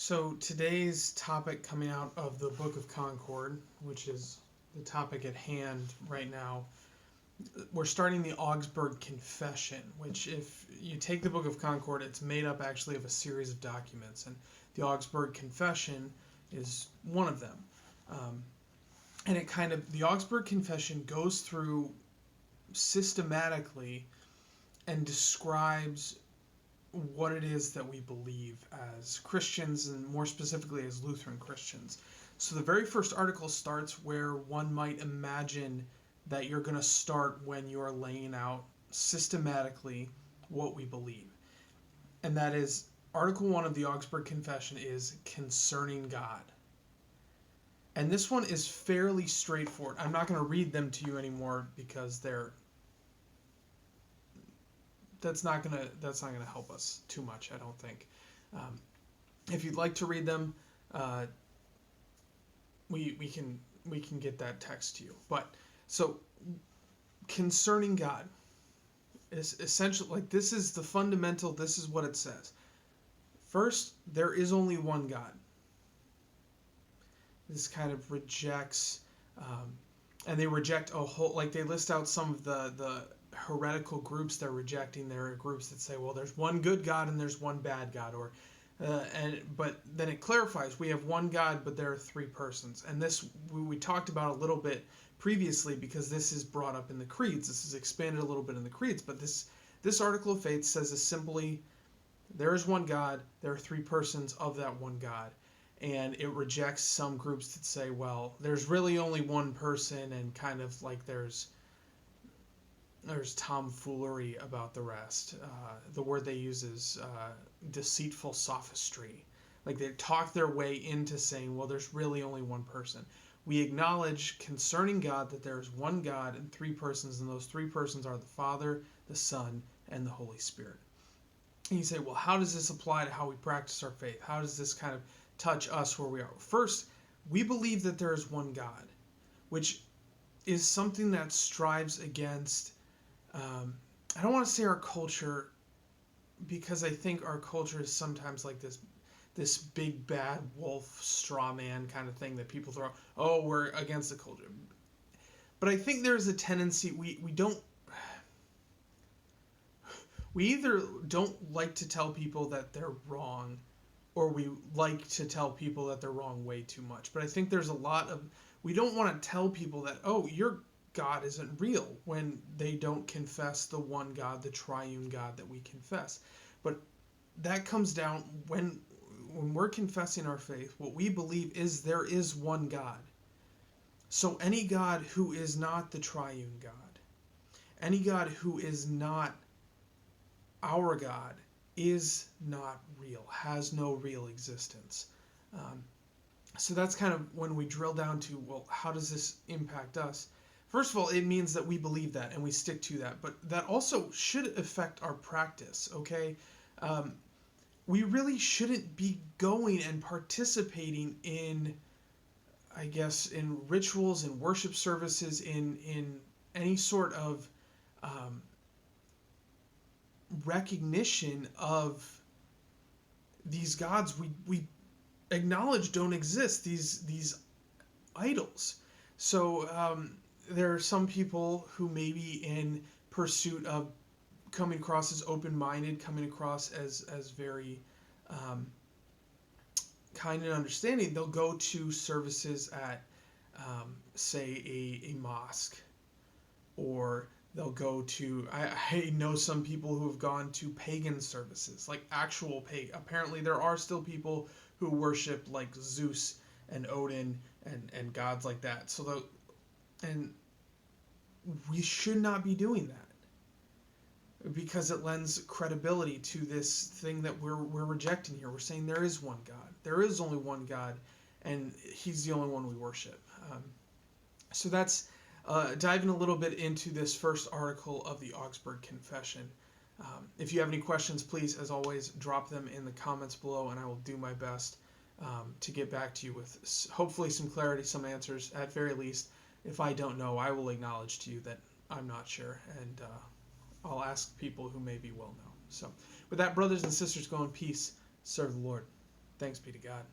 So today's topic coming out of the Book of Concord, which is the topic at hand right now, we're starting the Augsburg Confession, which if you take the Book of Concord, it's made up actually of a series of documents, and the Augsburg Confession is one of them. And the Augsburg Confession goes through systematically and describes what it is that we believe as Christians, and more specifically as Lutheran Christians. So the very first article starts where one might imagine that you're going to start when you're laying out systematically what we believe. And that is, Article 1 of the Augsburg Confession is concerning God. And this one is fairly straightforward. I'm not going to read them to you anymore because that's not going to help us too much, I don't think. If you'd like to read them, we can get that text to you. But so concerning God is essential. Like, this is the fundamental. This is what it says. First, there is only one God. This kind of rejects, and they reject a whole. Like, they list out some of the heretical groups they're rejecting. There are groups that say, well, there's one good God and there's one bad God, but then it clarifies, we have one God, but there are three persons. And this we talked about a little bit previously, because this is brought up in the creeds. This is expanded a little bit in the creeds, but this article of faith says is simply, there is one God, there are three persons of that one God. And it rejects some groups that say, well, there's really only one person, and kind of like there's tomfoolery about the rest. The word they use is deceitful sophistry. Like, they talk their way into saying, well, there's really only one person. We acknowledge concerning God that there is one God and three persons, and those three persons are the Father, the Son, and the Holy Spirit. And you say, well, how does this apply to how we practice our faith? How does this kind of touch us where we are? First, we believe that there is one God, which is something that strives against, I don't want to say our culture, because I think our culture is sometimes like this big bad wolf straw man kind of thing that people throw, oh, we're against the culture. But I think there's a tendency, we either don't like to tell people that they're wrong, or we like to tell people that they're wrong way too much. But I think there's a lot of, we don't want to tell people that, oh, your God isn't real, when they don't confess the one God, the triune God that we confess. But that comes down when we're confessing our faith, what we believe is there is one God. So any God who is not the triune God, any God who is not our God, is not real, has no real existence. So that's kind of when we drill down to, well, how does this impact us? First of all, it means that we believe that and we stick to that, but that also should affect our practice, okay? We really shouldn't be going and participating in, I guess, in rituals and worship services, in any sort of recognition of these gods we acknowledge don't exist, these idols. So there are some people who may be in pursuit of coming across as open-minded, coming across as very kind and understanding. They'll go to services at, say, a mosque, or they'll go to, I know some people who have gone to pagan services, like actual pagan. Apparently there are still people who worship like Zeus and Odin and gods like that. And we should not be doing that, because it lends credibility to this thing that we're rejecting here. We're saying there is one God. There is only one God, and he's the only one we worship. So that's diving a little bit into this first article of the Augsburg Confession. If you have any questions, please, as always, drop them in the comments below, and I will do my best to get back to you with hopefully some clarity, some answers. At very least, if I don't know, I will acknowledge to you that I'm not sure, and I'll ask people who maybe will know. So with that, brothers and sisters, go in peace. Serve the Lord. Thanks be to God.